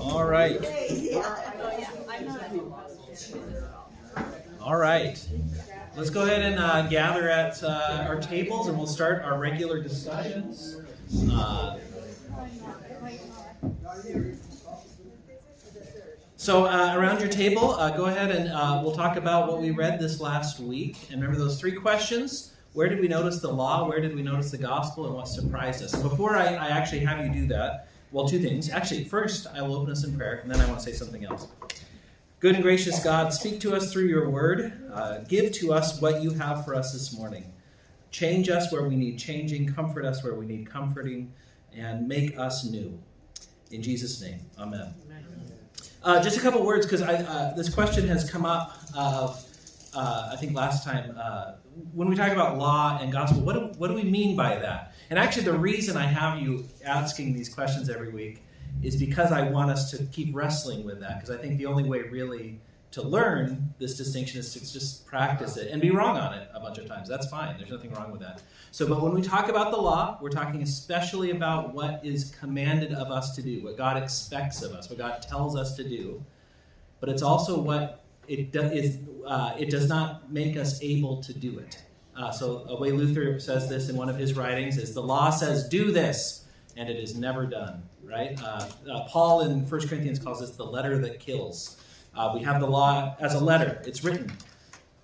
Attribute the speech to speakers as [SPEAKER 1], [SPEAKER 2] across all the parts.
[SPEAKER 1] All right. All right. Let's go ahead and gather at our tables, and we'll start our regular discussions. So around your table, go ahead and we'll talk about what we read this last week. And remember those three questions. Where did we notice the law? Where did we notice the gospel? And what surprised us? So before I actually have you do that, well, two things. Actually, first, I will open us in prayer, and then I want to say something else. Good and gracious God, speak to us through your word. Give to us what you have for us this morning. Change us where we need changing. Comfort us where we need comforting. And make us new. In Jesus' name, amen. Just a couple words, because this question has come up, I think last time, when we talk about law and gospel, what do we mean by that? And actually the reason I have you asking these questions every week is because I want us to keep wrestling with that, because I think the only way really to learn this distinction is to just practice it and be wrong on it a bunch of times. That's fine. There's nothing wrong with that. But when we talk about the law, we're talking especially about what is commanded of us to do, what God expects of us, what God tells us to do. But it's also what it does not make us able to do it. So a way Luther says this in one of his writings is, the law says do this, and it is never done. Right? Paul in 1 Corinthians calls this the letter that kills. We have the law as a letter. It's written,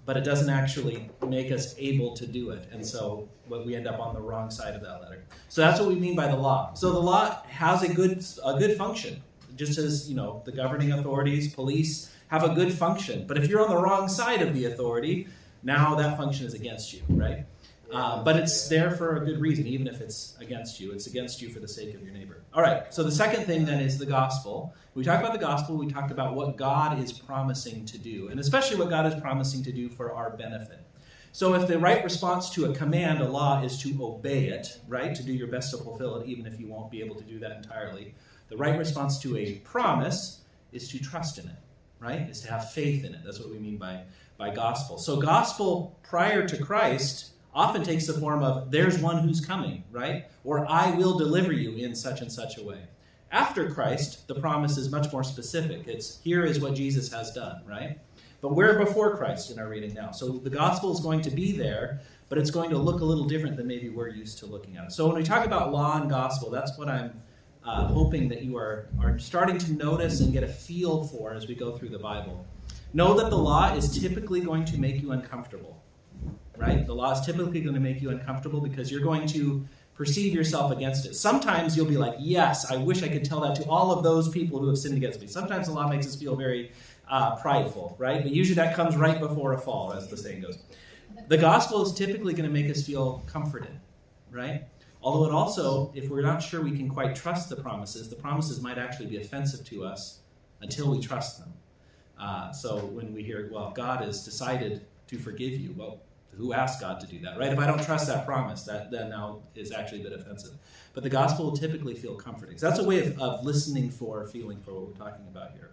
[SPEAKER 1] but it doesn't actually make us able to do it. And so we end up on the wrong side of that letter. So that's what we mean by the law. So the law has a good function, just as the governing authorities, police, have a good function. But if you're on the wrong side of the authority, now that function is against you, right? But it's there for a good reason, even if it's against you. It's against you for the sake of your neighbor. All right, so the second thing then is the gospel. When we talk about the gospel, we talked about what God is promising to do, and especially what God is promising to do for our benefit. So if the right response to a command, a law, is to obey it, right, to do your best to fulfill it, even if you won't be able to do that entirely, the right response to a promise is to trust in it, right, is to have faith in it. That's what we mean by gospel. So gospel prior to Christ often takes the form of, there's one who's coming, right? Or I will deliver you in such and such a way. After Christ, the promise is much more specific. It's, here is what Jesus has done, right? But we're before Christ in our reading now. So the gospel is going to be there, but it's going to look a little different than maybe we're used to looking at it. So when we talk about law and gospel, that's what I'm hoping that you are starting to notice and get a feel for as we go through the Bible. Know that the law is typically going to make you uncomfortable. Right? The law is typically going to make you uncomfortable because you're going to perceive yourself against it. Sometimes you'll be like, yes, I wish I could tell that to all of those people who have sinned against me. Sometimes the law makes us feel very prideful, right? But usually that comes right before a fall, as the saying goes. The gospel is typically going to make us feel comforted, right? Although it also, if we're not sure we can quite trust the promises might actually be offensive to us until we trust them. So when we hear, well, God has decided to forgive you, well, who asked God to do that, right? If I don't trust that promise, that now is actually a bit offensive. But the gospel will typically feel comforting. So that's a way of listening for, feeling for what we're talking about here.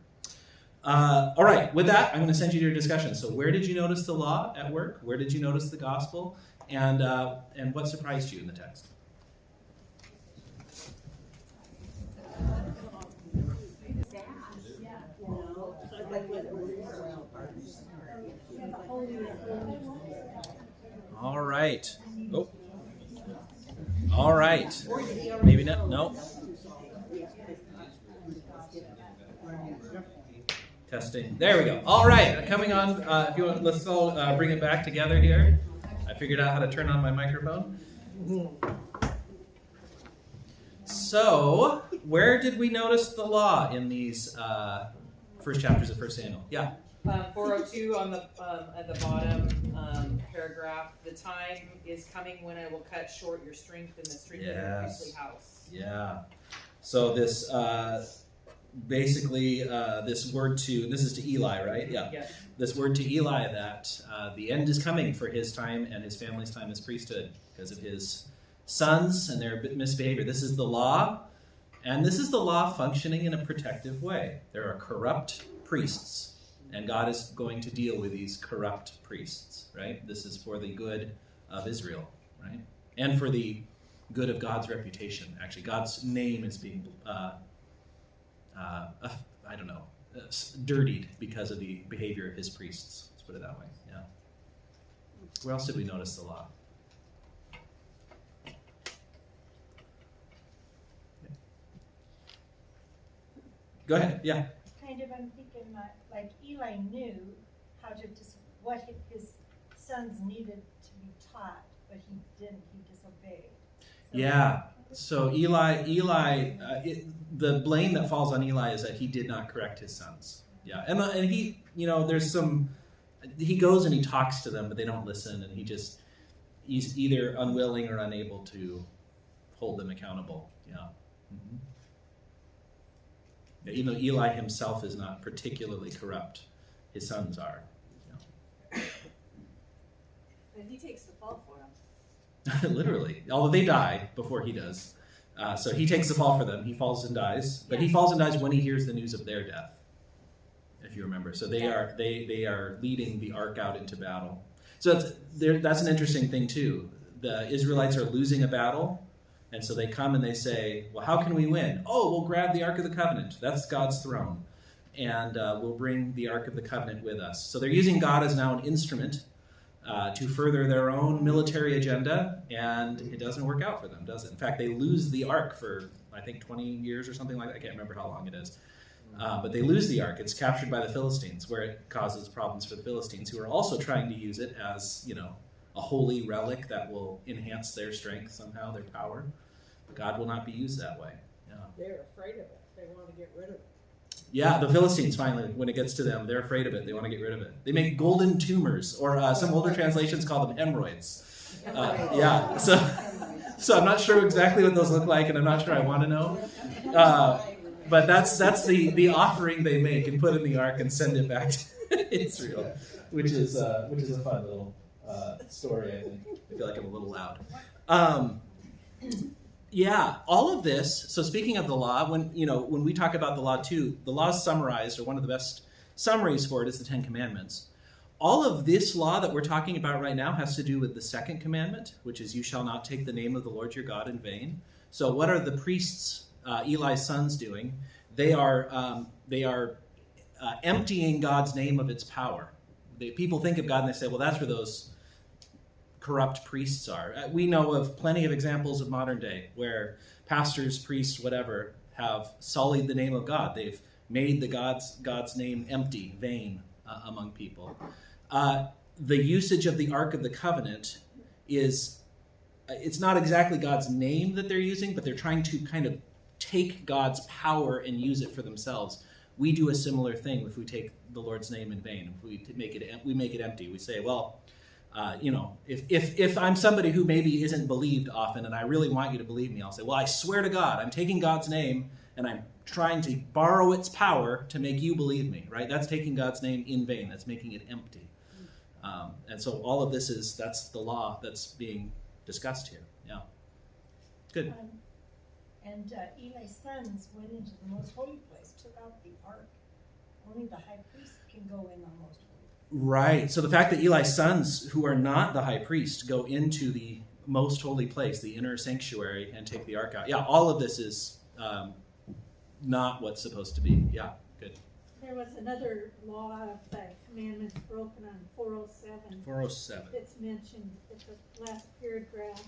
[SPEAKER 1] All right, with that, I'm going to send you to your discussion. So where did you notice the law at work? Where did you notice the gospel? And what surprised you in the text? All right. Oh. All right. Maybe not. No. Testing. There we go. All right. Coming on. If you want, let's all bring it back together here. I figured out how to turn on my microphone. So, where did we notice the law in these first chapters of 1 Samuel? Yeah.
[SPEAKER 2] 402 on the at the bottom paragraph. The time is coming when I will cut short your strength in the strength of your priestly house.
[SPEAKER 1] Yeah. So this basically this word to, this is to Eli, right? Yeah.
[SPEAKER 2] Yes.
[SPEAKER 1] This word to Eli that the end is coming for his time and his family's time as priesthood because of his sons and their misbehavior. This is the law, and this is the law functioning in a protective way. There are corrupt priests. And God is going to deal with these corrupt priests, right? This is for the good of Israel, right? and for the good of God's reputation. Actually, God's name is being, dirtied because of the behavior of his priests. Let's put it that way. Yeah. Where else did we notice the law? Go ahead. Yeah.
[SPEAKER 3] I'm thinking like Eli knew how to what his sons needed to be taught, but he didn't. He disobeyed. So
[SPEAKER 1] Yeah. So the blame that falls on Eli is that he did not correct his sons. Yeah, and he, he goes and he talks to them, but they don't listen, and he's either unwilling or unable to hold them accountable. Yeah. Mm-hmm. Yeah, even though Eli himself is not particularly corrupt, his sons are.
[SPEAKER 4] And he takes the fall for them.
[SPEAKER 1] Literally, although they die before he does. So he takes the fall for them. He falls and dies, but he falls and dies when he hears the news of their death, if you remember. So they are leading the ark out into battle. So that's an interesting thing too. The Israelites are losing a battle, and so they come and they say, well, how can we win? Oh, we'll grab the Ark of the Covenant. That's God's throne, and we'll bring the Ark of the Covenant with us. So they're using God as now an instrument to further their own military agenda, and it doesn't work out for them, does it? In fact, they lose the ark for, I think, 20 years or something like that. I can't remember how long it is. But they lose the ark. It's captured by the Philistines, where it causes problems for the Philistines, who are also trying to use it as, a holy relic that will enhance their strength somehow, their power. But God will not be used that way. Yeah.
[SPEAKER 4] They're afraid of it. They want to get rid of it.
[SPEAKER 1] Yeah, the Philistines, finally, when it gets to them, they're afraid of it. They want to get rid of it. They make golden tumors, or some older translations call them hemorrhoids. Yeah, so I'm not sure exactly what those look like, and I'm not sure I want to know. But that's the offering they make and put in the ark and send it back to Israel, which is a fun little story, I think. I feel like I'm a little loud. Yeah, all of this. So speaking of the law, when we talk about the law too, the law is summarized, or one of the best summaries for it is the Ten Commandments. All of this law that we're talking about right now has to do with the second commandment, which is you shall not take the name of the Lord your God in vain. So what are the priests, Eli's sons, doing? They are emptying God's name of its power. People think of God and they say, well, that's where those corrupt priests are. We know of plenty of examples of modern day where pastors, priests, whatever, have sullied the name of God. They've made the God's name empty, vain among people. The usage of the Ark of the Covenant it's not exactly God's name that they're using, but they're trying to kind of take God's power and use it for themselves. We do a similar thing if we take the Lord's name in vain. If we make it empty. We say, well, if I'm somebody who maybe isn't believed often and I really want you to believe me, I'll say, well, I swear to God, I'm taking God's name and I'm trying to borrow its power to make you believe me, right? That's taking God's name in vain. That's making it empty. And so all of this that's the law that's being discussed here. Yeah. Good.
[SPEAKER 3] And Eli's sons went into the most holy place, took out the ark. Only the high priest can go in the most holy.
[SPEAKER 1] Right. So the fact that Eli's sons, who are not the high priest, go into the most holy place, the inner sanctuary, and take the ark out. Yeah, all of this is not what's supposed to be. Yeah, good.
[SPEAKER 5] There was another law of the commandments broken on 407.
[SPEAKER 1] 407.
[SPEAKER 5] It's mentioned at the last paragraph.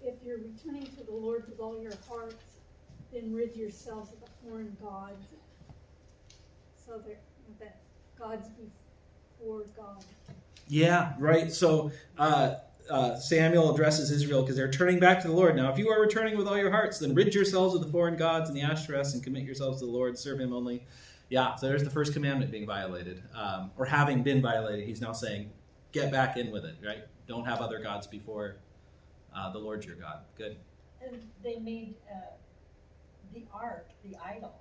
[SPEAKER 5] If you're returning to the Lord with all your hearts, then rid yourselves of the foreign gods, so that God's before God.
[SPEAKER 1] Yeah, right. So Samuel addresses Israel because they're turning back to the Lord. Now, if you are returning with all your hearts, then rid yourselves of the foreign gods and the Ashtoreths and commit yourselves to the Lord, serve him only. Yeah, so there's the first commandment being violated, or having been violated. He's now saying, get back in with it, right? Don't have other gods before the Lord your God. Good.
[SPEAKER 3] And they made the ark the idol.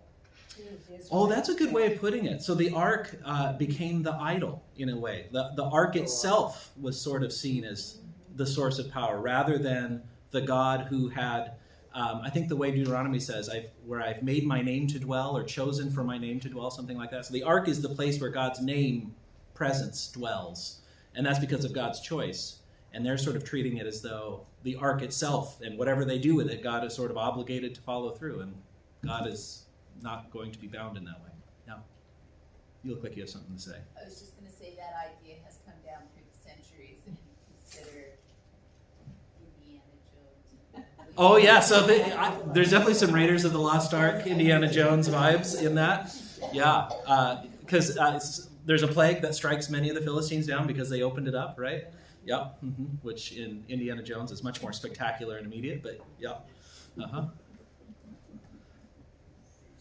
[SPEAKER 1] Oh, that's a good way of putting it. So the ark became the idol in a way. The ark itself was sort of seen as the source of power rather than the God who had, I think the way Deuteronomy says, where I've made my name to dwell or chosen for my name to dwell, something like that. So the ark is the place where God's name presence dwells. And that's because of God's choice. And they're sort of treating it as though the ark itself and whatever they do with it, God is sort of obligated to follow through, and God is not going to be bound in that way. Now, you look like you have something to say.
[SPEAKER 6] I was just going to say that idea has come down through the centuries, if you consider Indiana Jones.
[SPEAKER 1] Oh yeah, so there's definitely some Raiders of the Lost Ark, Indiana Jones vibes in that. Yeah, because there's a plague that strikes many of the Philistines down because they opened it up, right? Yep. Which in Indiana Jones is much more spectacular and immediate, but yeah.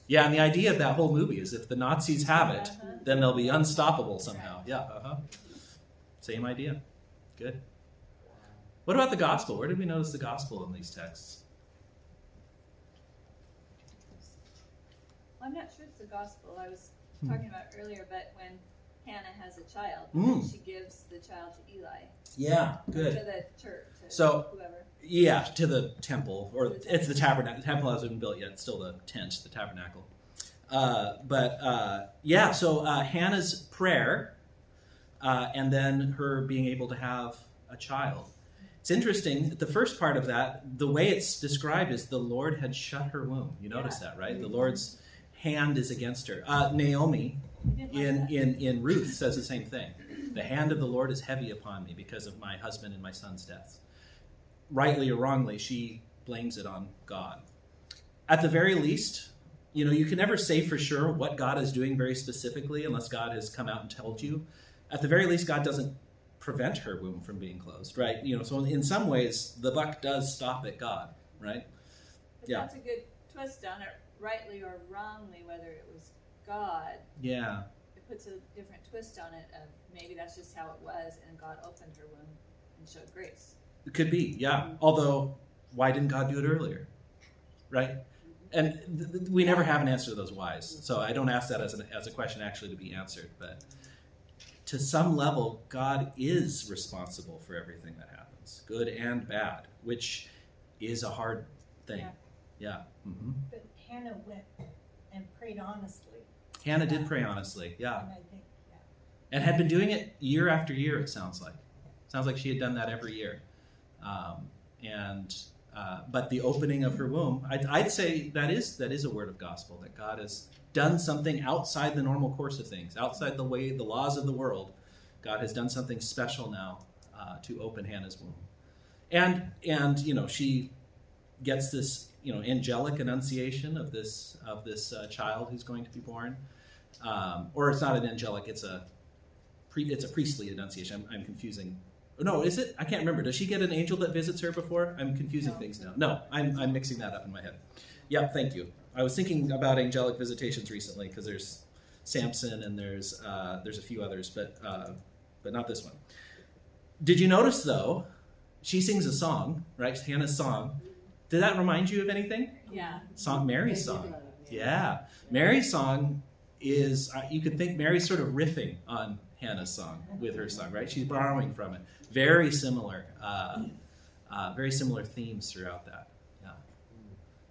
[SPEAKER 1] Yeah, and the idea of that whole movie is if the Nazis have it, then they'll be unstoppable somehow. Yeah, Same idea. Good. What about the gospel? Where did we notice the gospel in these texts?
[SPEAKER 4] I'm not sure it's the gospel. I was talking about earlier, but when Hannah has a child, she gives the child to Eli.
[SPEAKER 1] Yeah, good.
[SPEAKER 4] To the church, to whoever.
[SPEAKER 1] Yeah, to the temple, or it's the tabernacle. The temple hasn't been built yet. It's still the tent, the tabernacle. So Hannah's prayer, and then her being able to have a child. It's interesting, the first part of that, the way it's described is the Lord had shut her womb. You notice that, right? The Lord's hand is against her. Naomi in Ruth says the same thing. The hand of the Lord is heavy upon me because of my husband and my son's deaths. Rightly or wrongly, she blames it on God. At the very least, you can never say for sure what God is doing very specifically unless God has come out and told you. At the very least, God doesn't prevent her womb from being closed, right? So in some ways, the buck does stop at God, right?
[SPEAKER 4] But that's a good twist on it, rightly or wrongly, whether it was God.
[SPEAKER 1] Yeah.
[SPEAKER 4] It puts a different twist on it of maybe that's just how it was, and God opened her womb and showed grace.
[SPEAKER 1] It could be, yeah. Although, why didn't God do it earlier? Right? And we never have an answer to those whys. So I don't ask that as a question actually to be answered. But to some level, God is responsible for everything that happens, good and bad, which is a hard thing. Yeah.
[SPEAKER 3] But Hannah went and prayed honestly.
[SPEAKER 1] Hannah did pray honestly, yeah.
[SPEAKER 3] And I think,
[SPEAKER 1] and had been doing it year after year, it sounds like. Sounds like she had done that every year. But the opening of her womb, I'd say that is a word of gospel, that God has done something outside the normal course of things, outside the laws of the world. God has done something special now to open Hannah's womb. And she gets this, angelic annunciation of this child who's going to be born. Or it's not an angelic, it's a priestly annunciation. I'm confusing. No, is it? I can't remember. Does she get an angel that visits her before? I'm confusing things now. No, I'm mixing that up in my head. Yeah, thank you. I was thinking about angelic visitations recently because there's Samson and there's a few others, but not this one. Did you notice though? She sings a song, right? Hannah's song. Did that remind you of anything?
[SPEAKER 4] Yeah.
[SPEAKER 1] Mary's song. Yeah, Mary's song is. You could think Mary's sort of riffing on Hannah's song with her song, right? She's borrowing from it. Very similar themes throughout that. Yeah.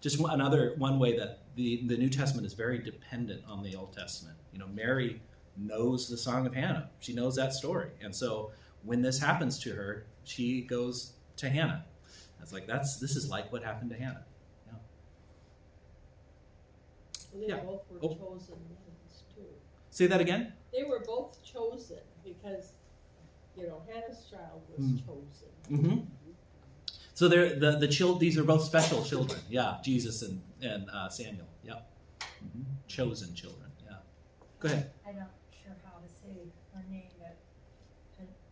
[SPEAKER 1] Just one way that the New Testament is very dependent on the Old Testament. Mary knows the Song of Hannah. She knows that story, and so when this happens to her, she goes to Hannah. It's like this is like what happened to Hannah.
[SPEAKER 7] Well, they both were chosen ones too.
[SPEAKER 1] Say that again.
[SPEAKER 7] They were both chosen because, Hannah's child was chosen.
[SPEAKER 1] Mm-hmm. So they're these are both special children. Yeah, Jesus and Samuel. Yeah, chosen children. Yeah. Go ahead.
[SPEAKER 3] I'm not sure how to say her name, but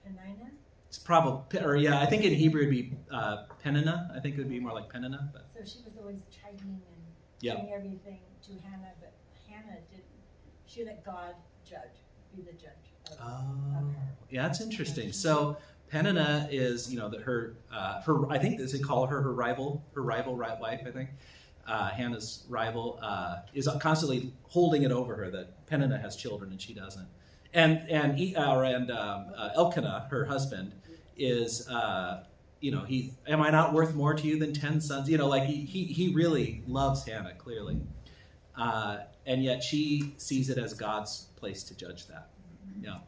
[SPEAKER 3] Penina?
[SPEAKER 1] It's probably, I think in Hebrew it'd be Peninnah. I think it would be more like Peninnah. But.
[SPEAKER 3] So she was always chiding and doing everything to Hannah, but Hannah didn't. She let God be the judge of her.
[SPEAKER 1] Yeah, that's interesting. So Peninnah is, that her I think they call her rival wife. I think Hannah's rival is constantly holding it over her that Peninnah has children and she doesn't. And Elkanah, her husband, is am I not worth more to you than 10 sons? He really loves Hannah clearly, and yet she sees it as God's place to judge that. Yeah,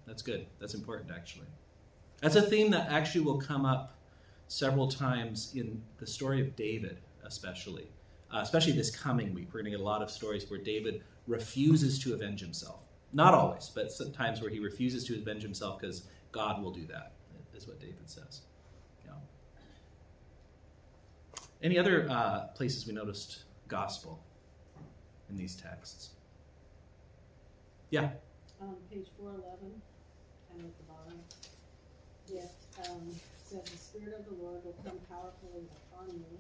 [SPEAKER 1] that's good. That's important actually. That's a theme that actually will come up several times in the story of David, especially this coming week. We're going to get a lot of stories where David refuses to avenge himself. Not always, but sometimes where he refuses to avenge himself because God will do that, is what David says. Yeah. Any other places we noticed gospel in these texts? Yeah.
[SPEAKER 8] Page 411, and at the bottom, says the Spirit of the Lord will come powerfully upon you,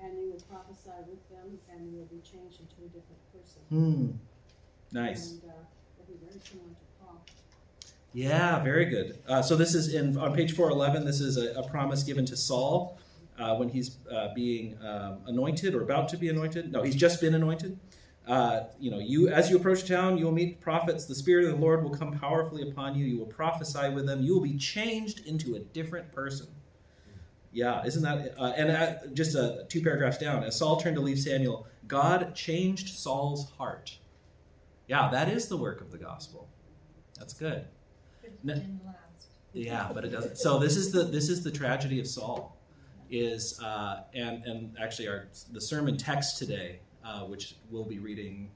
[SPEAKER 8] and you will prophesy with them, and you will be changed into a different person.
[SPEAKER 1] Nice.
[SPEAKER 8] And it'll be very similar to Paul.
[SPEAKER 1] Yeah, very good. So this is on page 411. This is a promise given to Saul when he's being anointed or about to be anointed. No, he's just been anointed. You as you approach town, you will meet prophets. The Spirit of the Lord will come powerfully upon you. You will prophesy with them. You will be changed into a different person. Yeah, isn't that? Just 2 paragraphs down, as Saul turned to leave Samuel, God changed Saul's heart. Yeah, that is the work of the gospel. That's good.
[SPEAKER 3] It didn't last.
[SPEAKER 1] Yeah, but it doesn't. So this is the tragedy of Saul, and actually the sermon text today, which we'll be reading.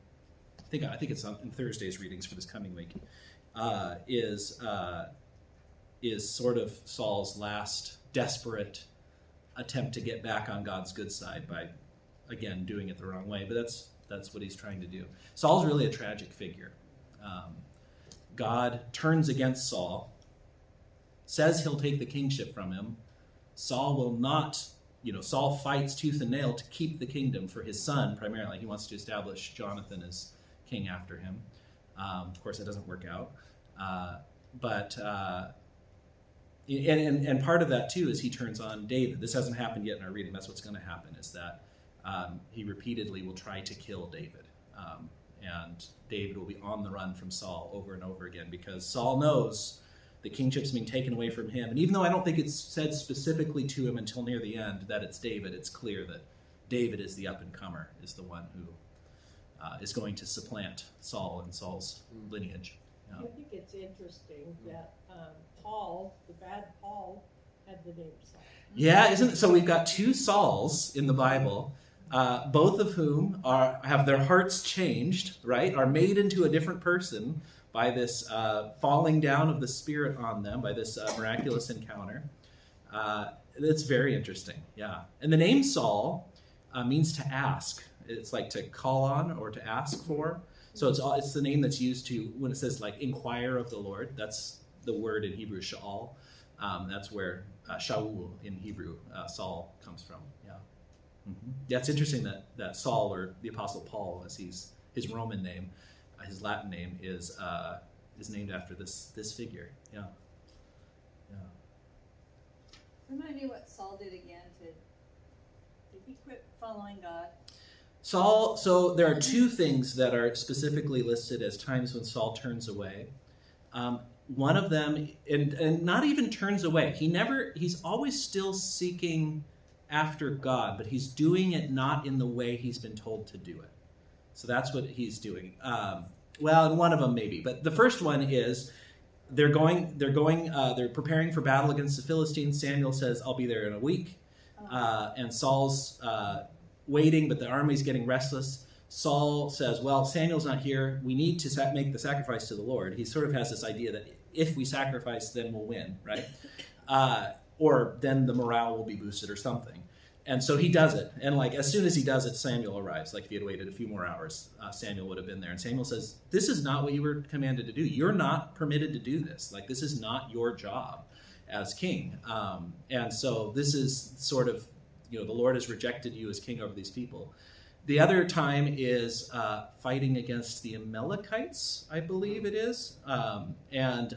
[SPEAKER 1] I think it's in Thursday's readings for this coming week, is sort of Saul's last desperate attempt to get back on God's good side by, again, doing it the wrong way. But that's what he's trying to do. Saul's really a tragic figure. God turns against Saul, says he'll take the kingship from him. Saul will not, Saul fights tooth and nail to keep the kingdom for his son primarily. He wants to establish Jonathan as king after him. Of course, that doesn't work out. And part of that, too, is he turns on David. This hasn't happened yet in our reading. That's what's going to happen, is that he repeatedly will try to kill David. And David will be on the run from Saul over and over again because Saul knows the kingship's being taken away from him. And even though I don't think it's said specifically to him until near the end that it's David, it's clear that David is the up-and-comer, is the one who is going to supplant Saul and Saul's lineage.
[SPEAKER 7] I think it's interesting that Paul, the bad Paul, had the name Saul.
[SPEAKER 1] Yeah, isn't it? So we've got 2 Sauls in the Bible, both of whom have their hearts changed, right? Are made into a different person by this falling down of the Spirit on them, by this miraculous encounter. It's very interesting, yeah. And the name Saul means to ask. It's like to call on or to ask for. So it's the name that's used to, when it says like inquire of the Lord, that's the word in Hebrew, Sha'al. That's where Shaul in Hebrew, Saul, comes from. Yeah. Mm-hmm. Yeah, it's interesting that Saul, or the Apostle Paul, as his Roman name, his Latin name is named after this figure. Yeah. Yeah.
[SPEAKER 4] Remind me what Saul did again. Did he quit following God?
[SPEAKER 1] Saul, so there are 2 things that are specifically listed as times when Saul turns away. One of them, and not even turns away. He's always still seeking after God, but he's doing it not in the way he's been told to do it. So that's what he's doing. And one of them maybe, but the first one is they're preparing for battle against the Philistines. Samuel says, "I'll be there in a week," and Saul's waiting, but the army's getting restless. Saul says, well, Samuel's not here. We need to make the sacrifice to the Lord. He sort of has this idea that if we sacrifice, then we'll win, right? Or then the morale will be boosted or something. And so he does it. And as soon as he does it, Samuel arrives. Like if he had waited a few more hours, Samuel would have been there. And Samuel says, this is not what you were commanded to do. You're not permitted to do this. This is not your job as king. And so this is sort of, the Lord has rejected you as king over these people. The other time is fighting against the Amalekites, I believe it is. And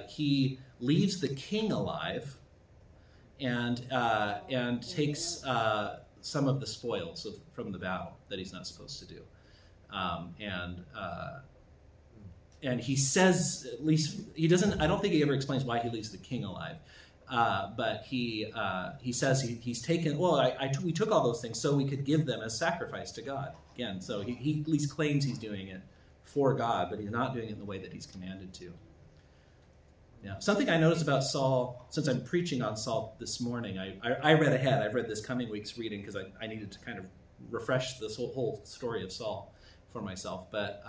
[SPEAKER 1] he leaves the king alive and takes some of the spoils from the battle that he's not supposed to do. And he says, at least, he doesn't, I don't think he ever explains why he leaves the king alive. But he says he's taken, we took all those things so we could give them as sacrifice to God. Again, so he at least claims he's doing it for God, but he's not doing it in the way that he's commanded to. Yeah. Something I noticed about Saul, since I'm preaching on Saul this morning, I read ahead. I've read this coming week's reading because I needed to kind of refresh this whole story of Saul for myself. But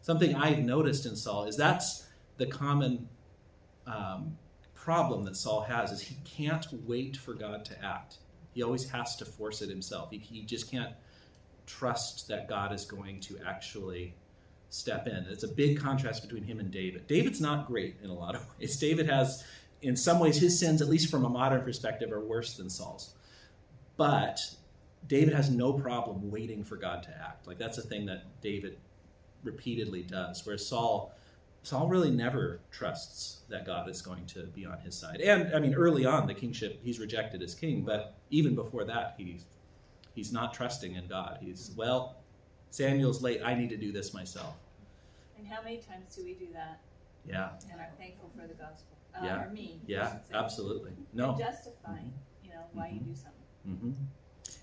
[SPEAKER 1] something I've noticed in Saul is that's the common problem that Saul has, is he can't wait for God to act. He always has to force it himself. He just can't trust that God is going to actually step in. It's a big contrast between him and David. David's not great in a lot of ways. David has, in some ways, his sins, at least from a modern perspective, are worse than Saul's. But David has no problem waiting for God to act. Like, that's a thing that David repeatedly does, whereas Saul really never trusts that God is going to be on his side. And, I mean, early on, the kingship, he's rejected as king, but even before that, he's not trusting in God. He's, well, Samuel's late, I need to do this myself.
[SPEAKER 4] And how many times do we do that?
[SPEAKER 1] Yeah.
[SPEAKER 4] And are thankful for the gospel.
[SPEAKER 1] Yeah.
[SPEAKER 4] Or me.
[SPEAKER 1] Yeah, absolutely. No.
[SPEAKER 4] And justifying, why you do something.
[SPEAKER 1] Mm-hmm.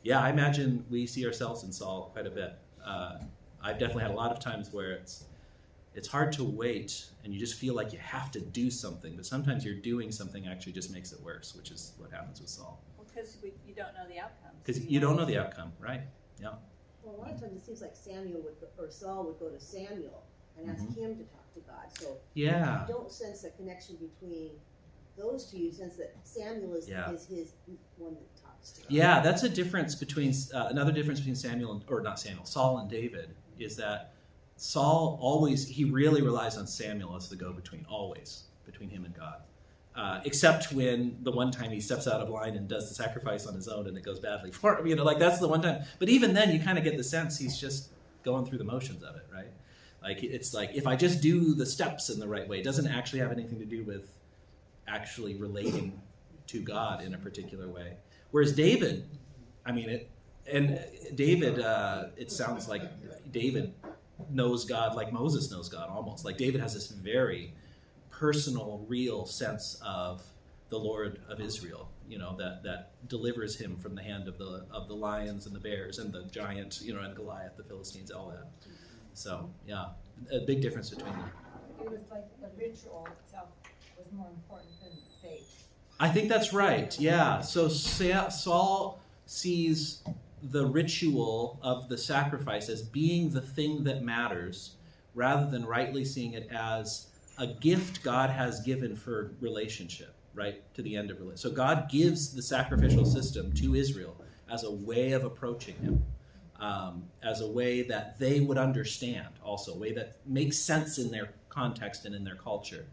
[SPEAKER 1] Yeah, I imagine we see ourselves in Saul quite a bit. I've definitely had a lot of times where it's hard to wait and you just feel like you have to do something, but sometimes you're doing something actually just makes it worse, which is what happens with Saul.
[SPEAKER 4] Well, because you don't know the outcome.
[SPEAKER 1] Because you don't know the outcome, right? Yeah.
[SPEAKER 8] Well, a lot of times it seems like Saul would go to Samuel and ask him to talk to God. So
[SPEAKER 1] yeah,
[SPEAKER 8] you don't sense a connection between those two. You sense that Samuel is his one that talks to God.
[SPEAKER 1] Yeah, that's a difference between another difference between Saul and David is that Saul he really relies on Samuel as the go-between, always between him and God. Except when the one time he steps out of line and does the sacrifice on his own and it goes badly for him. Like, that's the one time. But even then, you kind of get the sense he's just going through the motions of it, right? Like, it's like, if I just do the steps in the right way, it doesn't actually have anything to do with actually relating to God in a particular way. Whereas David, it sounds like David knows God like Moses knows God, almost. Like, David has this very personal, real sense of the Lord of Israel, that delivers him from the hand of the lions and the bears and the giant, and Goliath, the Philistines, all that. So, yeah, a big difference between them.
[SPEAKER 3] It was like the ritual itself was more important than faith.
[SPEAKER 1] I think that's right, yeah. So Saul sees the ritual of the sacrifice as being the thing that matters, rather than rightly seeing it as a gift God has given for relationship, right, to the end of relationship. So God gives the sacrificial system to Israel as a way of approaching him, as a way that they would understand, also a way that makes sense in their context and in their culture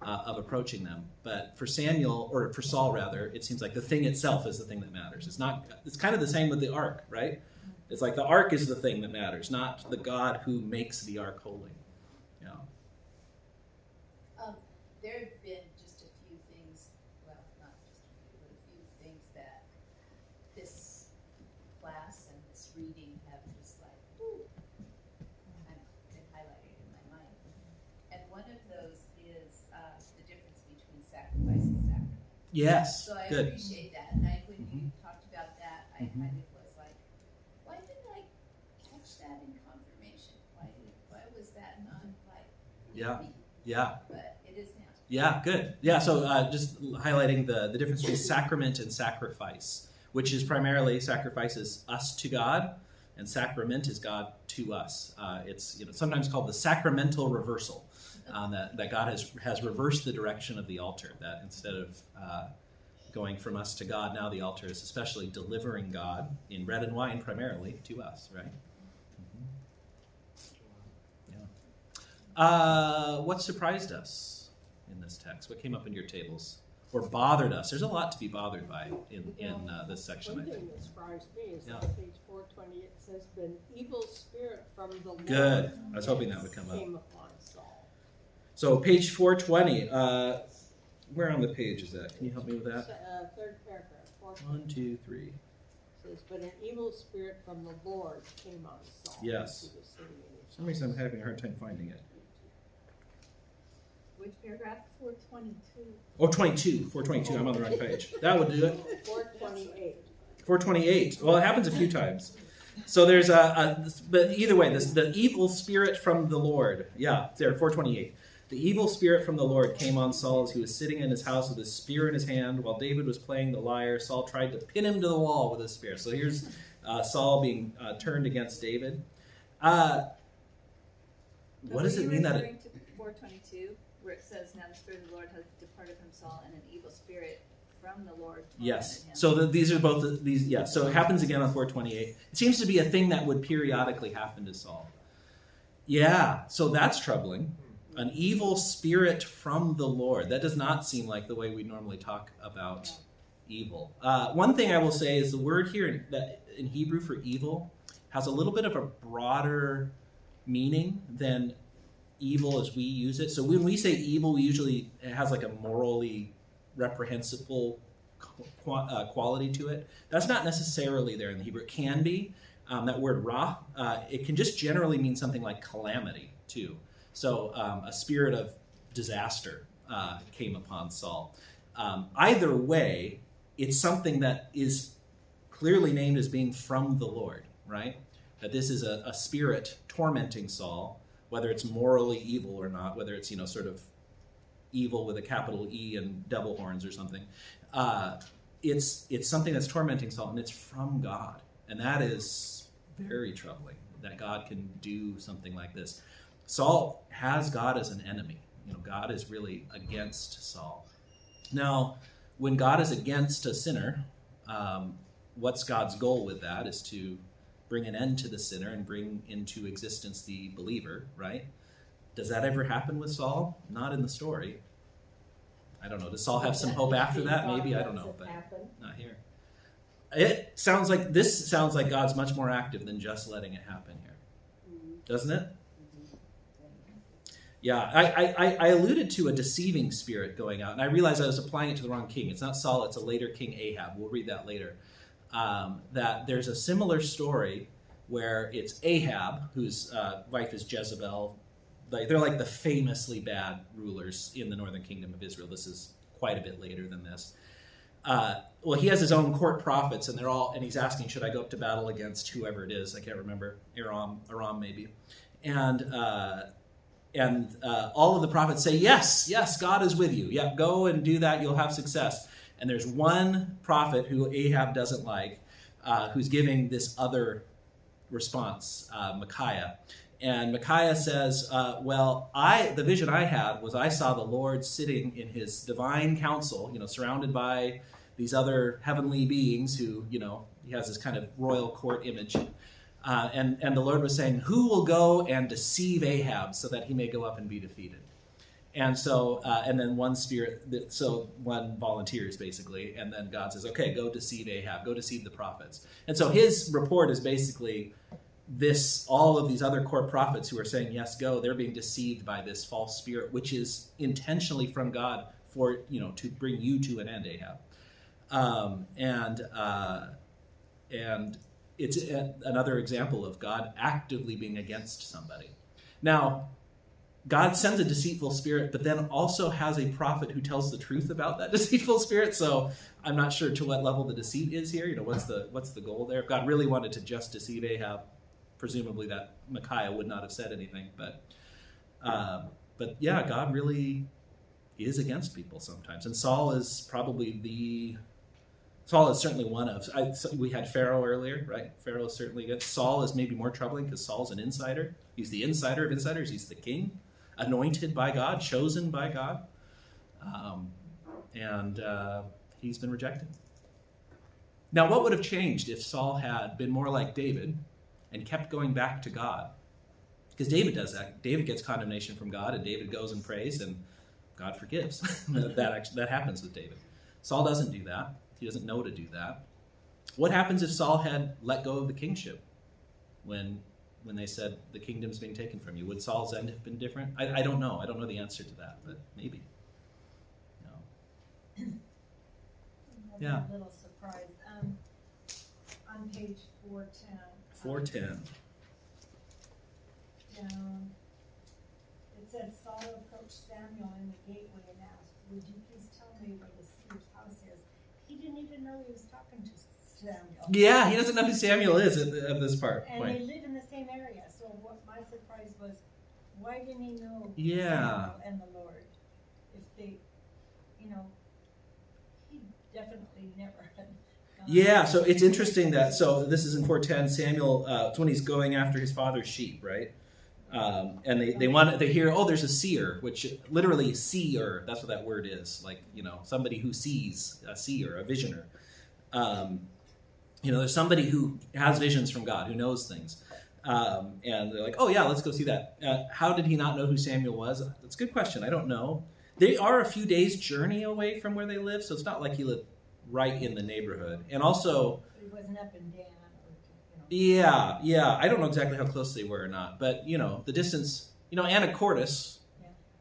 [SPEAKER 1] of approaching them. But for Saul rather, it seems like the thing itself is the thing that matters. It's kind of the same with the ark, right? It's like the ark is the thing that matters, not the God who makes the ark holy. Yeah.
[SPEAKER 6] There have been just a few things, well, not just a few, but a few things that this class and this reading have just like, kind of been highlighted in my mind. And one of those is the difference between sacrifice and sacrament.
[SPEAKER 1] Yes,
[SPEAKER 6] So I
[SPEAKER 1] good.
[SPEAKER 6] appreciate that. And when you talked about that, I kind of was like, why didn't I catch that in confirmation? Why was that not like me?
[SPEAKER 1] Yeah.
[SPEAKER 6] But it is now.
[SPEAKER 1] Yeah, good. Yeah, so just highlighting the difference between sacrament and sacrifice, which is primarily sacrifices us to God, and sacrament is God to us. It's sometimes called the sacramental reversal, that God has reversed the direction of the altar, that instead of going from us to God, now the altar is especially delivering God in bread and wine primarily to us, right? Yeah. What surprised us in this text? What came up in your tables? Or bothered us? There's a lot to be bothered by in this section, I
[SPEAKER 7] One
[SPEAKER 1] think.
[SPEAKER 7] thing that surprised me is
[SPEAKER 1] Yeah.
[SPEAKER 7] on page 420, it says, "An evil spirit from the Lord
[SPEAKER 1] Good. I was hoping that would come up.
[SPEAKER 7] came upon Saul."
[SPEAKER 1] So page 420. Where on the page is that? Can you help me with that?
[SPEAKER 7] Third paragraph, 420.
[SPEAKER 1] 1, 2, 3.
[SPEAKER 7] Says, "But an evil spirit from the Lord came on Saul."
[SPEAKER 1] Yes.
[SPEAKER 7] He was sitting in his
[SPEAKER 1] For some reason I'm having a hard time finding it.
[SPEAKER 4] Which paragraph?
[SPEAKER 5] 422.
[SPEAKER 1] Oh, 22. 422. I'm on the wrong page. That would do it.
[SPEAKER 7] 428.
[SPEAKER 1] 428. Well, it happens a few times. So there's but either way, the evil spirit from the Lord. Yeah, there, 428. The evil spirit from the Lord came on Saul as he was sitting in his house with his spear in his hand. While David was playing the lyre, Saul tried to pin him to the wall with his spear. So here's Saul being turned against David. What does it mean that?
[SPEAKER 4] Are you referring to 4:22, where it says, "Now the Spirit of the Lord has departed from Saul, and an evil spirit from the Lord tormented
[SPEAKER 1] Yes.
[SPEAKER 4] him"?
[SPEAKER 1] So these are both these. Yeah. So it happens again on 4:28. It seems to be a thing that would periodically happen to Saul. Yeah. So that's troubling. An evil spirit from the Lord. That does not seem like the way we normally talk about evil. One thing I will say is the word here in Hebrew for evil has a little bit of a broader meaning than evil as we use it. So when we say evil, it has like a morally reprehensible quality to it. That's not necessarily there in the Hebrew. It can be. That word ra, it can just generally mean something like calamity too. So a spirit of disaster came upon Saul. Either way, it's something that is clearly named as being from the Lord, right? That this is a spirit tormenting Saul, whether it's morally evil or not, whether it's, sort of evil with a capital E and devil horns or something. It's something that's tormenting Saul, and it's from God. And that is very troubling, that God can do something like this. Saul has God as an enemy. God is really against Saul. Now, when God is against a sinner, what's God's goal with that is to bring an end to the sinner and bring into existence the believer, right? Does that ever happen with Saul? Not in the story. I don't know. Does Saul have some hope after that? Maybe. I don't know, but not here. This sounds like God's much more active than just letting it happen here. Doesn't it? Yeah, I alluded to a deceiving spirit going out, and I realized I was applying it to the wrong king. It's not Saul, it's a later king, Ahab. We'll read that later. That there's a similar story where it's Ahab, whose wife is Jezebel. They're like the famously bad rulers in the northern kingdom of Israel. This is quite a bit later than this. Well, he has his own court prophets, and he's asking, should I go up to battle against whoever it is? I can't remember. Aram maybe. And all of the prophets say, yes, God is with you. Yeah, go and do that. You'll have success. And there's one prophet who Ahab doesn't like, who's giving this other response, Micaiah. And Micaiah says, the vision I had was I saw the Lord sitting in his divine council, surrounded by these other heavenly beings who, he has this kind of royal court image. And the Lord was saying, who will go and deceive Ahab so that he may go up and be defeated? And so, and then one volunteers basically, and then God says, okay, go deceive Ahab, go deceive the prophets. And so his report is basically all of these other court prophets who are saying, yes, go, they're being deceived by this false spirit, which is intentionally from God for, to bring you to an end, Ahab. And it's another example of God actively being against somebody. Now, God sends a deceitful spirit, but then also has a prophet who tells the truth about that deceitful spirit. So I'm not sure to what level the deceit is here. What's the goal there? If God really wanted to just deceive Ahab, presumably that Micaiah would not have said anything. But yeah, God really is against people sometimes. And Saul is certainly one of. We had Pharaoh earlier, right? Pharaoh is certainly against. Saul is maybe more troubling because Saul's an insider. He's the insider of insiders. He's the king, anointed by God, chosen by God. And he's been rejected. Now, what would have changed if Saul had been more like David and kept going back to God? Because David does that. David gets condemnation from God, and David goes and prays, and God forgives. That happens with David. Saul doesn't do that. He doesn't know to do that. What happens if Saul had let go of the kingship when they said the kingdom's being taken from you? Would Saul's end have been different? I don't know. I don't know the answer to that, but maybe. No. Yeah.
[SPEAKER 3] A little surprised. On page 410.
[SPEAKER 1] 410.
[SPEAKER 3] It says Saul approached Samuel in the gateway and asked, "Would you please tell me where the seer's house is?" He didn't even know he was talking to Samuel.
[SPEAKER 1] Yeah, he doesn't know who Samuel is at this point.
[SPEAKER 3] And they live in the same area. So what my surprise was, why didn't he know
[SPEAKER 1] Yeah.
[SPEAKER 3] Samuel and the Lord? If they, he definitely never had.
[SPEAKER 1] Yeah, so it's interesting that, so this is in 4:10, Samuel, it's when he's going after his father's sheep, right? And they hear, oh, there's a seer, which literally seer, that's what that word is, like, somebody who sees, a seer, a visioner. There's somebody who has visions from God, who knows things. And they're like, oh yeah, let's go see that. How did he not know who Samuel was? That's a good question. I don't know. They are a few days' journey away from where they live, so it's not like he lived right in the neighborhood. And also,
[SPEAKER 3] He wasn't up in Dan.
[SPEAKER 1] yeah, I don't know exactly how close they were or not, but the distance, Anacortes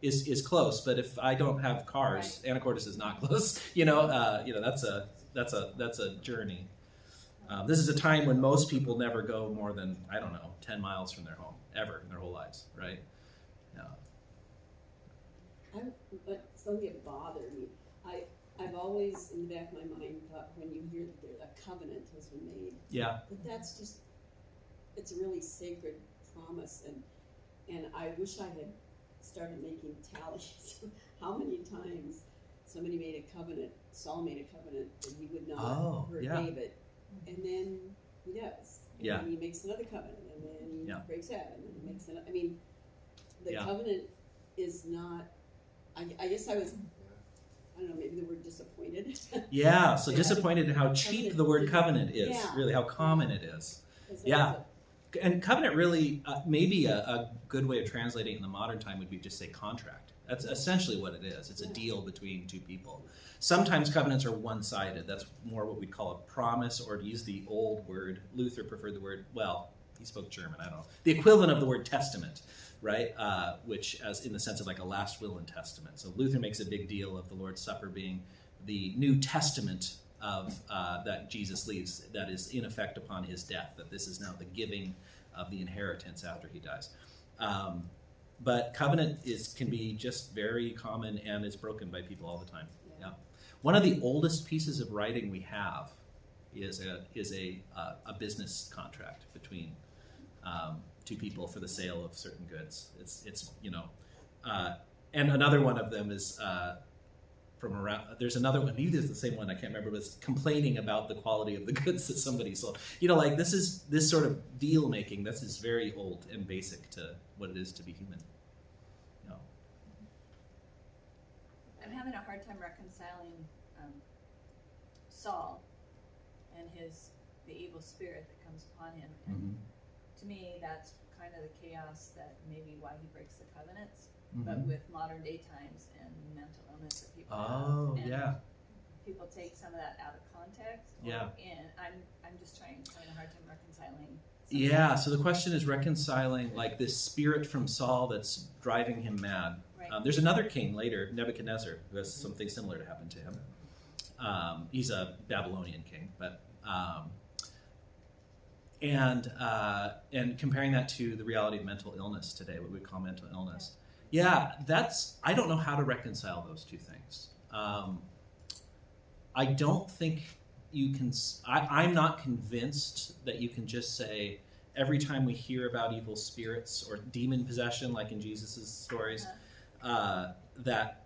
[SPEAKER 1] is close, but if I don't have cars, right. Anacortes is not close. That's a journey. This is a time when most people never go more than, 10 miles from their home, ever in their whole lives, right?
[SPEAKER 8] But something that bothered me. I've always, in the back of my mind, thought when you hear that a covenant has been made, that's just, it's a really sacred promise, and I wish I had started making tallies. How many times somebody made a covenant, Saul made a covenant that he would not hurt David, and then he does. And then he makes another covenant, and then he breaks that, and then he makes another. I mean, the covenant is not, I guess I was, I don't know, maybe the word disappointed.
[SPEAKER 1] Yeah, so disappointed in how cheap the word covenant is, really, how common it is. Yeah. And covenant really, maybe a good way of translating it in the modern time would be just say contract. That's essentially what it is. It's a deal between two people. Sometimes covenants are one-sided. That's more what we'd call a promise, or to use the old word, Luther preferred the word, well, he spoke German, I don't know. The equivalent of the word testament, right? Which as in the sense of like a last will and testament. So Luther makes a big deal of the Lord's Supper being the New Testament of that Jesus leaves, that is in effect upon his death, that this is now the giving of the inheritance after he dies. But covenant can be just very common, and it's broken by people all the time. Yeah. One of the oldest pieces of writing we have is a business contract between two people for the sale of certain goods. It's and another one of them is from around. There's another one. Maybe it's the same one. I can't remember. But it's complaining about the quality of the goods that somebody sold. Like this sort of deal making. This is very old and basic to what it is to be human.
[SPEAKER 4] I'm having a hard time reconciling Saul and the evil spirit that comes upon him. And to me, that's kind of the chaos that maybe why he breaks the covenants, but with modern day times and mental illness that people have. And people take some of that out of context. And I'm just having a hard time reconciling.
[SPEAKER 1] Yeah, so the question is reconciling like this spirit from Saul that's driving him mad. Right. There's another king later, Nebuchadnezzar, who has something similar to happen to him. He's a Babylonian king, but and comparing that to the reality of mental illness today, what we call mental illness. Yeah, I don't know how to reconcile those two things. I don't think you can, I'm not convinced that you can just say, every time we hear about evil spirits or demon possession, like in Jesus' stories, that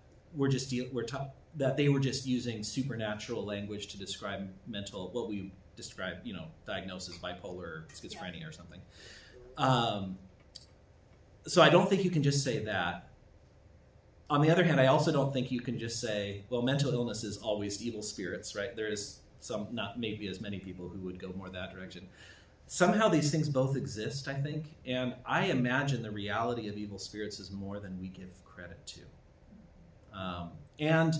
[SPEAKER 1] that they were just using supernatural language to describe what we describe, diagnosis, bipolar or schizophrenia or something. So I don't think you can just say that. On the other hand, I also don't think you can just say, well, mental illness is always evil spirits, right? There is some, not maybe as many people who would go more that direction. Somehow these things both exist, I think, and I imagine the reality of evil spirits is more than we give credit to. And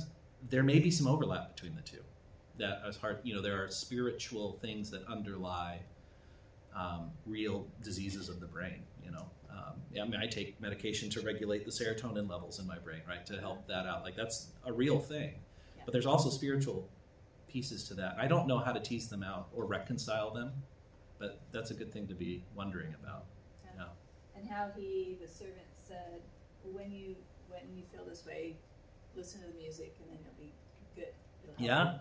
[SPEAKER 1] there may be some overlap between the two. That is hard, there are spiritual things that underlie real diseases of the brain, I take medication to regulate the serotonin levels in my brain, right, to help that out. Like, that's a real thing. Yeah. But there's also spiritual pieces to that. I don't know how to tease them out or reconcile them, but that's a good thing to be wondering about. Yeah.
[SPEAKER 4] And how the servant said, when you feel this way, listen to the music and then you'll be good.
[SPEAKER 1] Yeah.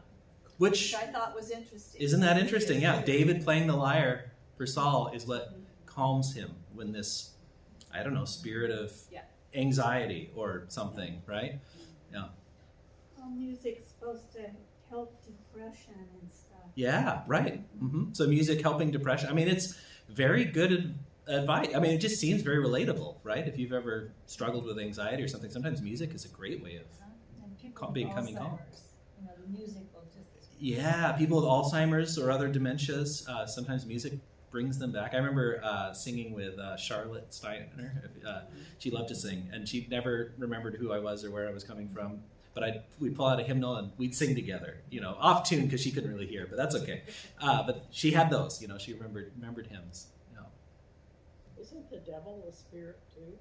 [SPEAKER 1] Which
[SPEAKER 4] I thought was interesting.
[SPEAKER 1] Isn't that interesting? Yeah. David playing the lyre for Saul is what calms him when this I don't know, spirit of
[SPEAKER 2] Yeah.
[SPEAKER 1] anxiety or something, right? Yeah.
[SPEAKER 5] Well, music's supposed to help depression and stuff.
[SPEAKER 1] Yeah, right. So music helping depression. I mean, it's very good advice. I mean, it just seems very relatable, right? If you've ever struggled with anxiety or something, sometimes music is a great way of
[SPEAKER 3] And people
[SPEAKER 1] being
[SPEAKER 3] with
[SPEAKER 1] coming home.
[SPEAKER 3] Alzheimer's, the music will just.
[SPEAKER 1] Yeah, people with Alzheimer's or other dementias, sometimes music brings them back. I remember singing with Charlotte Steiner. She loved to sing, and she never remembered who I was or where I was coming from. But we'd pull out a hymnal and we'd sing together, off tune because she couldn't really hear, but that's okay. But she had those, she remembered hymns.
[SPEAKER 7] Isn't the devil a spirit too?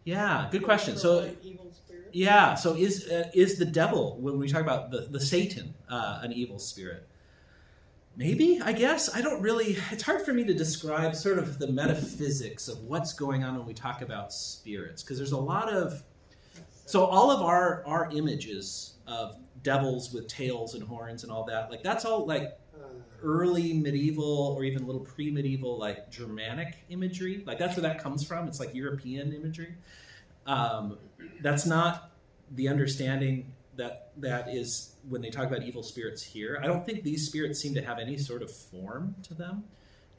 [SPEAKER 1] Yeah, good question. So,
[SPEAKER 7] evil spirit?
[SPEAKER 1] yeah, so is the devil, when we talk about the Satan, an evil spirit? Maybe, I guess. I don't really, it's hard for me to describe sort of the metaphysics of what's going on when we talk about spirits, because there's a lot of, so all of our images of devils with tails and horns and all that, like that's all like early medieval or even a little pre-medieval like Germanic imagery. Like that's where that comes from. It's like European imagery. That's not the understanding that is when they talk about evil spirits here. I don't think these spirits seem to have any sort of form to them.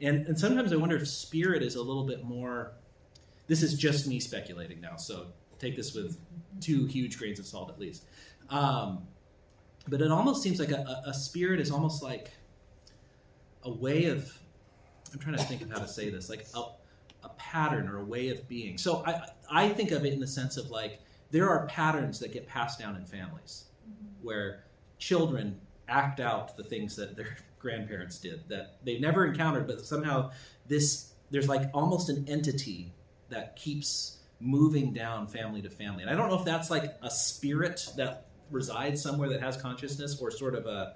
[SPEAKER 1] And sometimes I wonder if spirit is a little bit more, this is just me speculating now, so take this with 2 huge grains of salt at least. But it almost seems like a spirit is almost like a way of, I'm trying to think of how to say this, like a pattern or a way of being. So I think of it in the sense of like, there are patterns that get passed down in families where children act out the things that their grandparents did that they never encountered, but somehow there's like almost an entity that keeps moving down family to family. And I don't know if that's like a spirit that resides somewhere that has consciousness or sort of a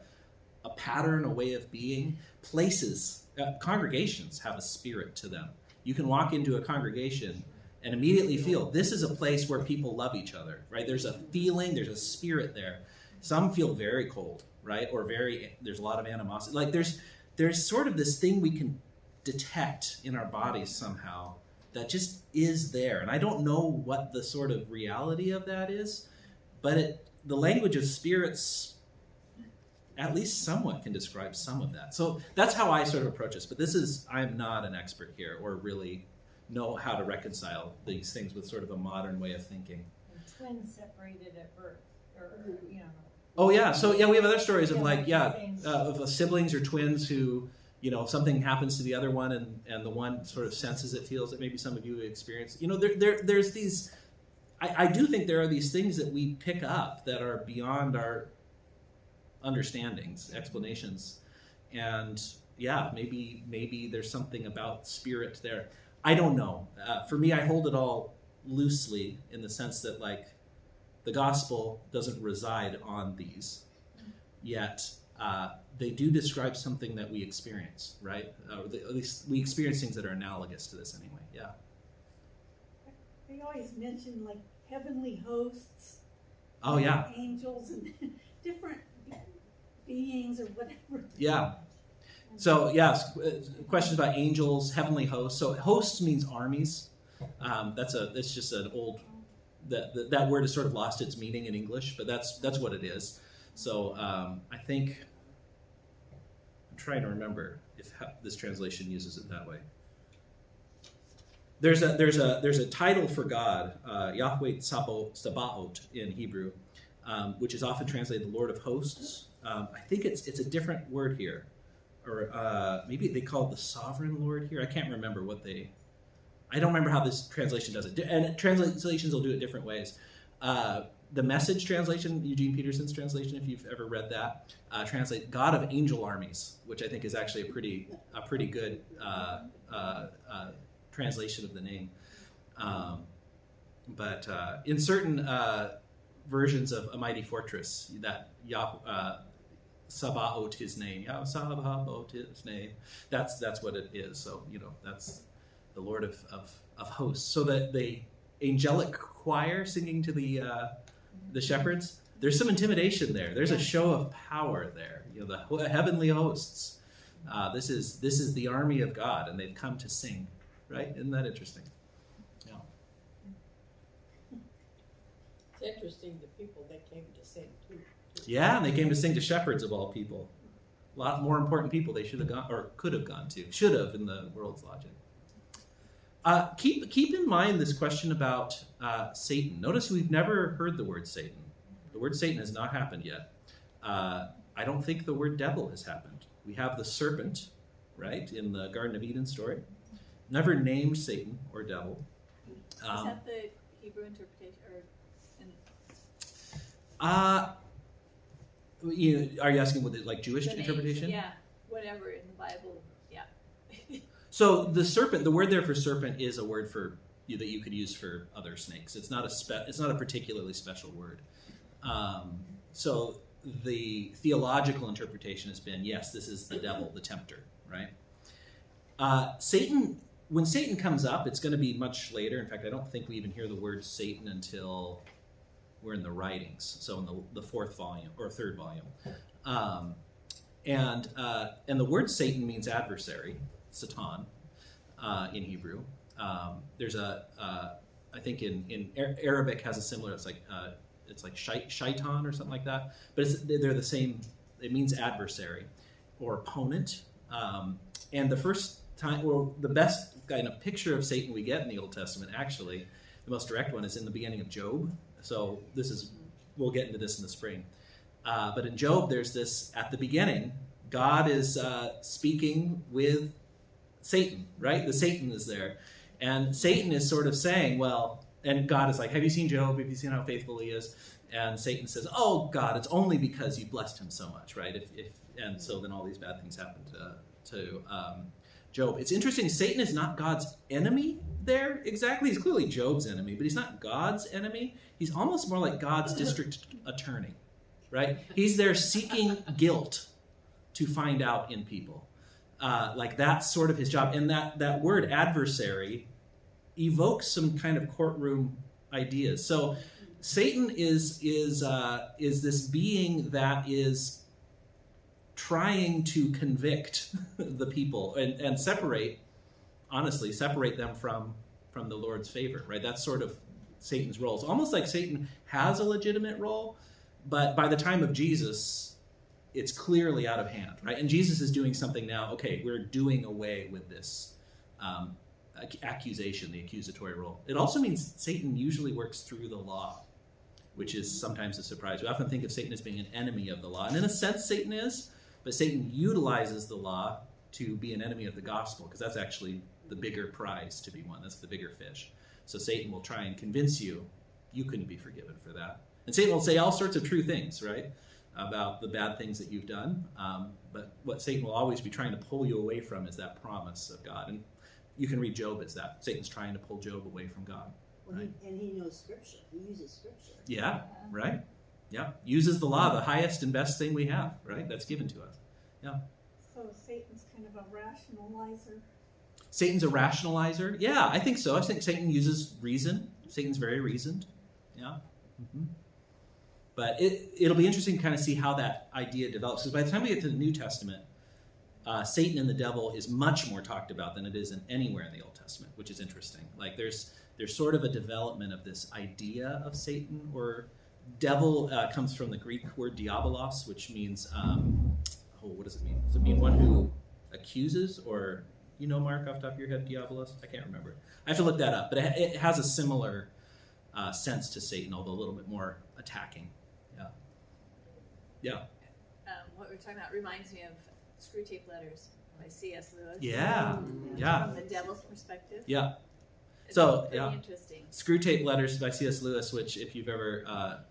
[SPEAKER 1] pattern, a way of being. Places, congregations have a spirit to them. You can walk into a congregation and immediately feel this is a place where people love each other, right? There's a feeling, there's a spirit there. Some feel very cold, right? Or there's a lot of animosity. Like there's sort of this thing we can detect in our bodies somehow that just is there. And I don't know what the sort of reality of that is, but the language of spirits at least somewhat can describe some of that. So that's how I sort of approach this. But I'm not an expert here or really know how to reconcile these things with sort of a modern way of thinking.
[SPEAKER 3] And twins separated at birth, or.
[SPEAKER 1] Oh yeah, so yeah, we have other stories of of siblings or twins who, something happens to the other one and the one sort of senses it, feels it. Maybe some of you have experienced. There's these. I do think there are these things that we pick up that are beyond our understandings, explanations, and yeah, maybe there's something about spirit there. I don't know. For me, I hold it all loosely in the sense that like the gospel doesn't reside on these, yet they do describe something that we experience, right? At least we experience things that are analogous to this anyway. Yeah.
[SPEAKER 5] They always mention like heavenly hosts.
[SPEAKER 1] Oh yeah.
[SPEAKER 5] Angels and different beings or whatever.
[SPEAKER 1] Yeah. So yes, questions about angels, heavenly hosts. So hosts means armies. It's just an old, that word has sort of lost its meaning in English, but that's what it is. So I think, I'm trying to remember if this translation uses it that way. There's a title for God, Yahweh Sabaoth in Hebrew, which is often translated the Lord of Hosts. I think it's a different word here, or maybe they call it the Sovereign Lord here. I can't remember I don't remember how this translation does it, and translations will do it different ways. The Message translation, Eugene Peterson's translation, if you've ever read that, translate God of Angel Armies, which I think is actually a pretty good translation of the name. But in certain versions of A Mighty Fortress, that Sabaoth his name, Sabaoth his name, that's what it is. So that's the Lord of hosts. So that the angelic choir singing to the shepherds, there's some intimidation there. There's a show of power there. The heavenly hosts. This is the army of God, and they've come to sing. Right? Isn't that interesting? Yeah.
[SPEAKER 7] It's interesting the people they came to sing to.
[SPEAKER 1] Yeah, and they came to sing to shepherds of all people. A lot more important people they should have gone, or could have gone to. Should have in the world's logic. Keep in mind this question about Satan. Notice we've never heard the word Satan. The word Satan has not happened yet. I don't think the word devil has happened. We have the serpent, right, in the Garden of Eden story. Never named Satan or devil.
[SPEAKER 4] Is that the Hebrew interpretation, or
[SPEAKER 1] Are you asking what like Jewish
[SPEAKER 4] the name?
[SPEAKER 1] interpretation?
[SPEAKER 4] Yeah, whatever in the Bible. Yeah.
[SPEAKER 1] So the serpent, the word there for serpent is a word for that you could use for other snakes. It's not a particularly special word. So the theological interpretation has been, yes, this is the devil, the tempter, right? Satan, when Satan comes up, it's going to be much later. In fact, I don't think we even hear the word Satan until we're in the writings, so in the fourth volume or third volume. And the word Satan means adversary, Satan, in Hebrew. There's I think in Arabic has a similar. It's like shaitan or something like that. But they're the same. It means adversary or opponent. And the first time, well, the best kind of picture of Satan we get in the Old Testament, actually, the most direct one is in the beginning of Job. So we'll get into this in the spring. But in Job, there's this, at the beginning, God is speaking with Satan, right? The Satan is there. And Satan is sort of saying, well, and God is like, have you seen Job? Have you seen how faithful he is? And Satan says, oh, God, it's only because you blessed him so much, right? And so then all these bad things happen to Job. It's interesting, Satan is not God's enemy there exactly. He's clearly Job's enemy, but he's not God's enemy. He's almost more like God's district attorney, right? He's there seeking guilt to find out in people. Like that's sort of his job. And that word adversary evokes some kind of courtroom ideas. So Satan is this being that is trying to convict the people and separate them from the Lord's favor, right? That's sort of Satan's role. It's almost like Satan has a legitimate role, but by the time of Jesus, it's clearly out of hand, right? And Jesus is doing something now. Okay, we're doing away with this accusation, the accusatory role. It also means Satan usually works through the law, which is sometimes a surprise. We often think of Satan as being an enemy of the law, and in a sense, Satan is. But Satan utilizes the law to be an enemy of the gospel, because that's actually the bigger prize to be won. That's the bigger fish. So Satan will try and convince you couldn't be forgiven for that. And Satan will say all sorts of true things, right, about the bad things that you've done. But what Satan will always be trying to pull you away from is that promise of God. And you can read Job as that. Satan's trying to pull Job away from God. Right?
[SPEAKER 8] And he knows Scripture. He uses Scripture.
[SPEAKER 1] Yeah, right. Yeah, uses the law, the highest and best thing we have, right? That's given to us. Yeah.
[SPEAKER 5] So Satan's kind of a rationalizer.
[SPEAKER 1] Satan's a rationalizer? Yeah, I think so. I think Satan uses reason. Satan's very reasoned. Yeah. Mm-hmm. But it'll be interesting to kind of see how that idea develops. Because by the time we get to the New Testament, Satan and the devil is much more talked about than it is anywhere in the Old Testament, which is interesting. Like there's sort of a development of this idea of Satan, or devil comes from the Greek word diabolos, which means, what does it mean? Does it mean one who accuses, or, Mark, off the top of your head, diabolos? I can't remember. I have to look that up, but it has a similar sense to Satan, although a little bit more attacking. Yeah.
[SPEAKER 4] What we're talking about reminds me of Screw Tape Letters by C.S. Lewis.
[SPEAKER 1] Yeah.
[SPEAKER 4] From the devil's perspective.
[SPEAKER 1] Yeah.
[SPEAKER 4] It's
[SPEAKER 1] So,
[SPEAKER 4] pretty interesting.
[SPEAKER 1] Screw Tape Letters by C.S. Lewis, which if you've ever,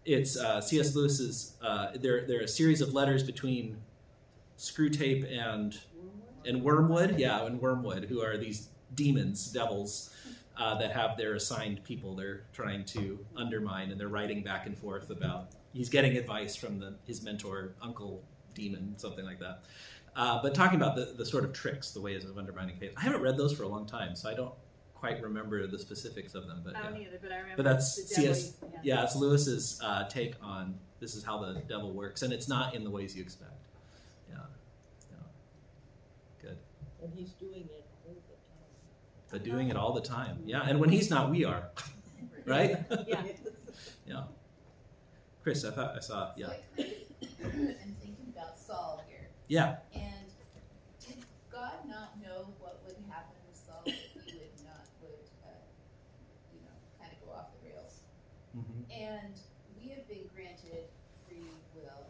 [SPEAKER 1] it's C.S. Lewis's, they're a series of letters between Screw Tape and Wormwood. Yeah, and Wormwood, who are these demons, devils, that have their assigned people they're trying to undermine, and they're writing back and forth about, he's getting advice from his mentor, Uncle Demon, something like that. But talking about the sort of tricks, the ways of undermining faith. I haven't read those for a long time, so I don't quite remember the specifics of them. But
[SPEAKER 4] I don't either, but I remember.
[SPEAKER 1] But that's
[SPEAKER 4] the devil,
[SPEAKER 1] C.S. Yeah, it's Lewis's take on this is how the devil works, and it's not in the ways you expect. Yeah. Good.
[SPEAKER 7] And he's doing it all the time.
[SPEAKER 1] But doing it all the time. Yeah, and when he's not, we are. right?
[SPEAKER 2] Yeah.
[SPEAKER 1] Yeah. Chris, I saw, yeah.
[SPEAKER 6] So I kind of am thinking about Saul here.
[SPEAKER 1] Yeah.
[SPEAKER 6] And did God not know what would happen with Saul if he would kind of go off the rails?
[SPEAKER 1] Mm-hmm.
[SPEAKER 6] And we have been granted free will.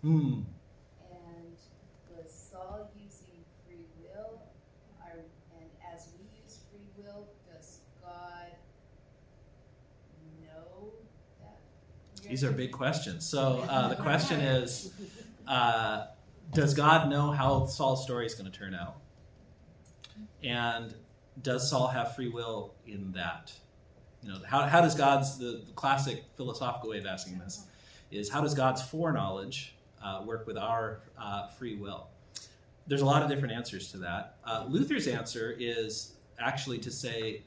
[SPEAKER 1] Hmm.
[SPEAKER 6] And was Saul using free will? And as we use free will, does God know that?
[SPEAKER 1] These are big questions. So the question is, does God know how Saul's story is going to turn out? And does Saul have free will in that? How does the classic philosophical way of asking this is, how does God's foreknowledge work with our free will? There's a lot of different answers to that. Luther's answer is actually to say,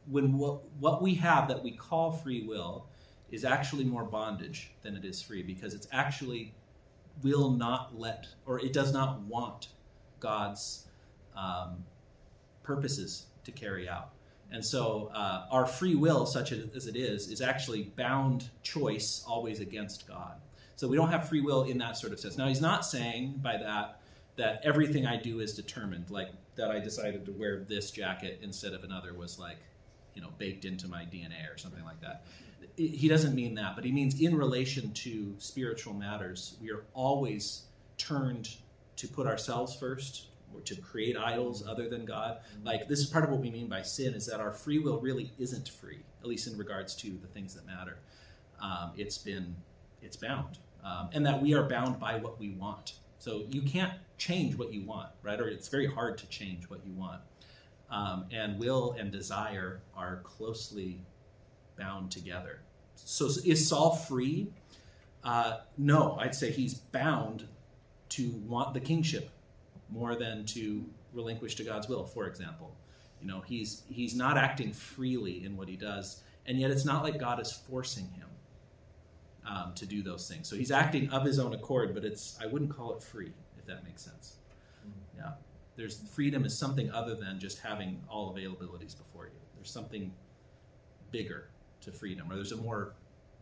[SPEAKER 1] when what we have that we call free will is actually more bondage than it is free, because it's actually will not let, or it does not want God's purposes to carry out. And so our free will, such as it is actually bound choice always against God. So we don't have free will in that sort of sense. Now, he's not saying by that everything I do is determined, like that I decided to wear this jacket instead of another was like, baked into my DNA or something like that. He doesn't mean that, but he means in relation to spiritual matters, we are always turned to put ourselves first, or to create idols other than God. Like, this is part of what we mean by sin, is that our free will really isn't free, at least in regards to the things that matter. It's bound, and that we are bound by what we want. So you can't change what you want, right? Or it's very hard to change what you want. And will and desire are closely bound together. So is Saul free? No, I'd say he's bound to want the kingship more than to relinquish to God's will, for example. He's not acting freely in what he does, and yet it's not like God is forcing him to do those things. So he's acting of his own accord, but I wouldn't call it free, if that makes sense. Yeah. Freedom is something other than just having all availabilities before you. There's something bigger to freedom, or there's a more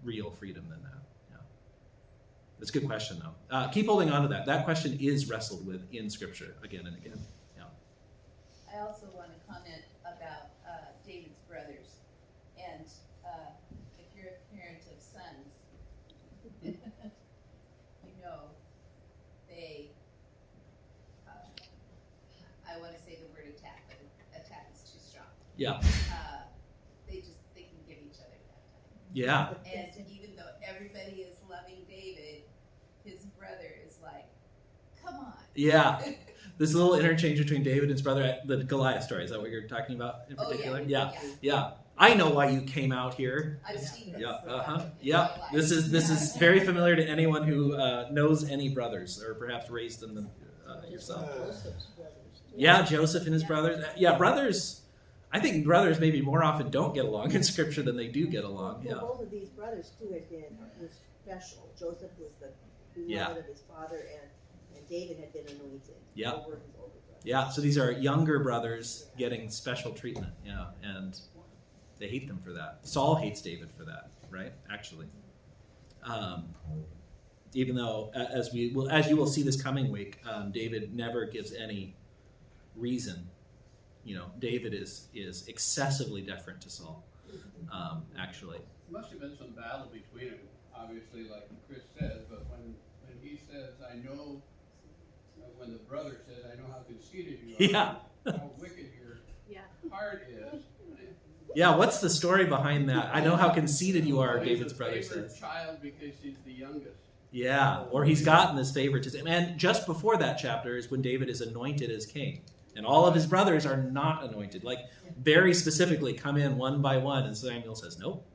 [SPEAKER 1] real freedom than that. Yeah. That's a good question, though. Keep holding on to that. That question is wrestled with in Scripture again and again. Yeah.
[SPEAKER 6] I also want to comment about David's brothers. And if you're a parent of sons, they, I want to say the word attack, but attack is too strong.
[SPEAKER 1] Yeah.
[SPEAKER 6] They can give each other that time.
[SPEAKER 1] Yeah.
[SPEAKER 6] And even though everybody is loving David, his brother is like, come on.
[SPEAKER 1] Yeah. This little interchange between David and his brother at the Goliath story. Is that what you're talking about in particular?
[SPEAKER 6] Oh,
[SPEAKER 1] yeah. Yeah. I know why you came out here.
[SPEAKER 6] I've seen this.
[SPEAKER 1] Yeah. Yeah. This is very familiar to anyone who knows any brothers or perhaps raised them yourself.
[SPEAKER 7] Joseph's brothers.
[SPEAKER 1] Yeah, Joseph and his brothers. Yeah, brothers. I think brothers maybe more often don't get along in Scripture than they do get along. Yeah.
[SPEAKER 9] Well, both of these brothers too was special. Joseph was the beloved of his father, and David had been anointed over his older brother. Yeah.
[SPEAKER 1] So these are younger brothers getting special treatment. Yeah, and they hate them for that. Saul hates David for that, right? Actually, even though as you will see this coming week, David never gives any reason. David is excessively deferent to Saul, actually.
[SPEAKER 10] There must have been some battle between them, obviously, like Chris says, but when he says, I know, when the brother says, I know how conceited you are, how wicked your heart is.
[SPEAKER 1] Yeah, what's the story behind that? I know how conceited you are, David's brother says.
[SPEAKER 10] He's a child because he's the youngest.
[SPEAKER 1] Yeah, or he's gotten this favoritism. And just before that chapter is when David is anointed as king. And all of his brothers are not anointed. Like, very specifically come in one by one, and Samuel says, nope.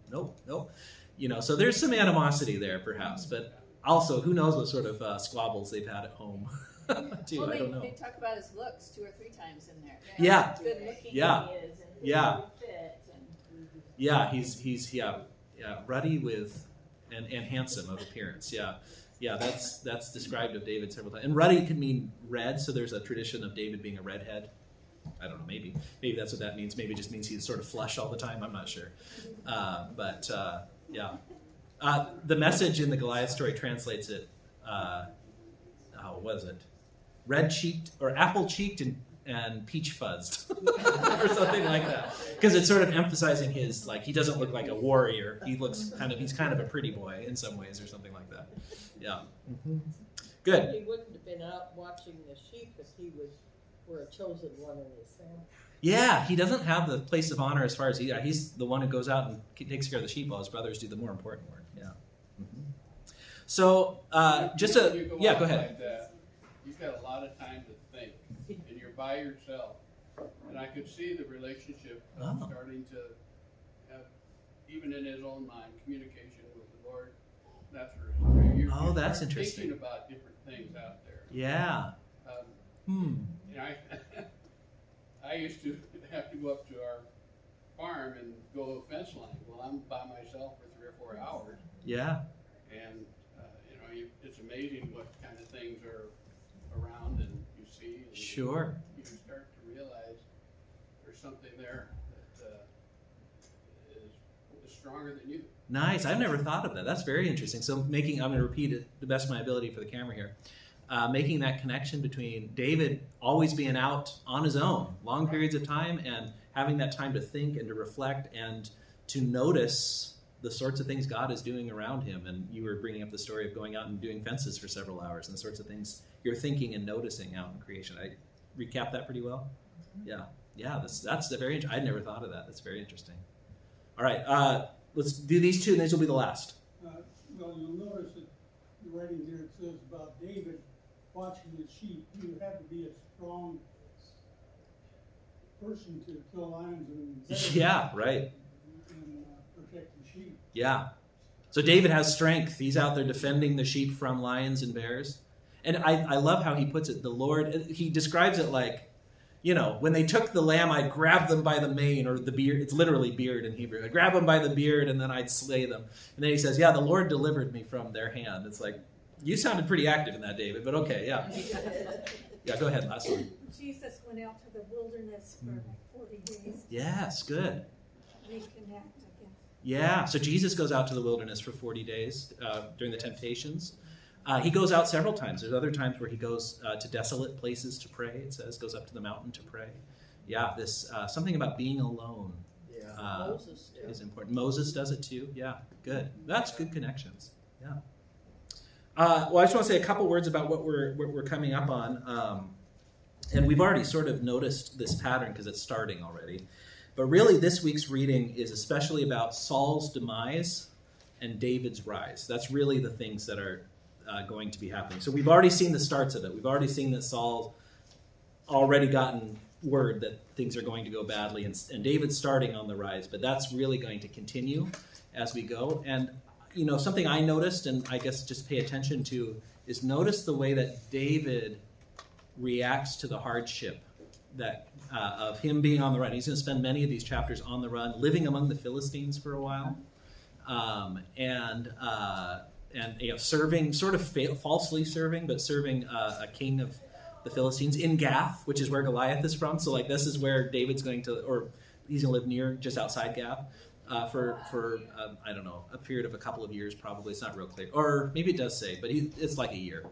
[SPEAKER 1] So there's some animosity there, perhaps. But also, who knows what sort of squabbles they've had at home, too.
[SPEAKER 4] Well,
[SPEAKER 1] I don't know.
[SPEAKER 4] They talk about his looks 2 or 3 times in there.
[SPEAKER 1] Yeah.
[SPEAKER 4] How good looking
[SPEAKER 1] Yeah.
[SPEAKER 4] he is, and
[SPEAKER 1] Yeah.
[SPEAKER 4] his fit, and
[SPEAKER 1] Yeah, he's ruddy with and handsome of appearance. Yeah, that's described of David several times. And ruddy can mean red, so there's a tradition of David being a redhead. I don't know, maybe that's what that means. Maybe it just means he's sort of flush all the time. I'm not sure. Yeah. The Message in the Goliath story translates it, what is it? Red-cheeked, or apple-cheeked and peach-fuzzed, or something like that. Because it's sort of emphasizing his, like, he doesn't look like a warrior. He's kind of a pretty boy in some ways, or something like that. Yeah. Mm-hmm. Good.
[SPEAKER 7] He wouldn't have been out watching the sheep if he were a chosen one in his family.
[SPEAKER 1] Yeah, he doesn't have the place of honor as far as he's the one who goes out and takes care of the sheep while his brothers do the more important work. Yeah. Mm-hmm. So, go ahead.
[SPEAKER 10] Like that, you've got a lot of time to think, and you're by yourself. And I could see the relationship starting to have, even in his own mind, communication with the Lord. That sort of stuff.
[SPEAKER 1] That's interesting.
[SPEAKER 10] Thinking about different things out there.
[SPEAKER 1] Yeah.
[SPEAKER 10] I used to have to go up to our farm and go fence line. Well, I'm by myself for 3 or 4 hours.
[SPEAKER 1] Yeah.
[SPEAKER 10] And it's amazing what kind of things are around and you see. And
[SPEAKER 1] sure.
[SPEAKER 10] You start to realize there's something there that is stronger than you.
[SPEAKER 1] Nice. I've never thought of that. That's very interesting. So I'm going to repeat it the best of my ability for the camera here. Making that connection between David always being out on his own, long periods of time, and having that time to think and to reflect and to notice the sorts of things God is doing around him. And you were bringing up the story of going out and doing fences for several hours and the sorts of things you're thinking and noticing out in creation. I recap that pretty well? Yeah. Yeah, that's very interesting. I'd never thought of that. That's very interesting. All right, let's do these two, and these will be the last.
[SPEAKER 11] Well, you'll notice that the writing here it says about David watching the sheep. You have to be a strong person to kill lions and bears.
[SPEAKER 1] Yeah, right.
[SPEAKER 11] And protect the sheep.
[SPEAKER 1] Yeah. So David has strength. He's out there defending the sheep from lions and bears. And I love how he puts it. The Lord, he describes it like, when they took the lamb, I'd grab them by the mane, or the beard. It's literally beard in Hebrew. I'd grab them by the beard, and then I'd slay them. And then he says, the Lord delivered me from their hand. It's like, you sounded pretty active in that, David, but okay, yeah. Yeah, go ahead, last one.
[SPEAKER 5] Jesus went out to the wilderness for like 40 days.
[SPEAKER 1] Yes, good.
[SPEAKER 5] Reconnect, I guess.
[SPEAKER 1] Yeah, so Jesus goes out to the wilderness for 40 days during the temptations. He goes out several times. There's other times where he goes to desolate places to pray, it says, goes up to the mountain to pray. Yeah, this something about being alone is important. Moses does it too. Yeah, good. That's good connections. Yeah. Well, I just want to say a couple words about what we're coming up on. And we've already sort of noticed this pattern because it's starting already. But really, this week's reading is especially about Saul's demise and David's rise. That's really the things that are going to be happening. So we've already seen the starts of it. We've already seen that Saul already gotten word that things are going to go badly, and David's starting on the rise. But that's really going to continue as we go. And something I noticed, and I guess just pay attention to, is notice the way that David reacts to the hardship that of him being on the run. He's going to spend many of these chapters on the run, living among the Philistines for a while, and serving, sort of falsely serving, but serving a king of the Philistines in Gath, which is where Goliath is from. So this is where David's going to, or he's going to live near, just outside Gath. For I don't know, a period of a couple of years probably. It's not real clear. Or maybe it does say, but it's like a year.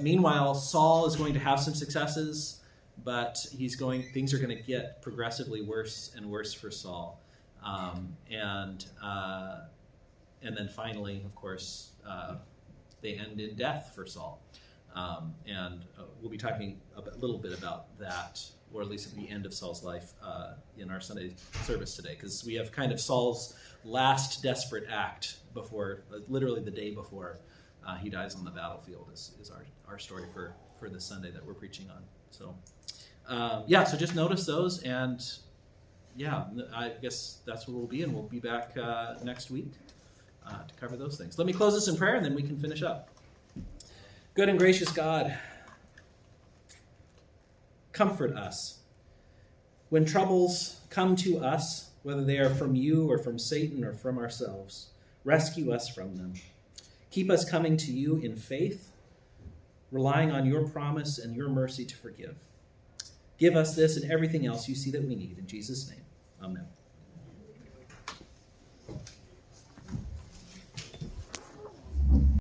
[SPEAKER 1] Meanwhile, Saul is going to have some successes, but things are going to get progressively worse and worse for Saul. And then finally, of course, they end in death for Saul. We'll be talking a little bit about that, or at least at the end of Saul's life in our Sunday service today, because we have kind of Saul's last desperate act before, literally the day before he dies on the battlefield is our story for this Sunday that we're preaching on. So, so just notice those, and I guess that's where we'll be, and we'll be back next week to cover those things. Let me close this in prayer, and then we can finish up. Good and gracious God, comfort us. When troubles come to us, whether they are from you or from Satan or from ourselves, rescue us from them. Keep us coming to you in faith, relying on your promise and your mercy to forgive. Give us this and everything else you see that we need. In Jesus' name, amen.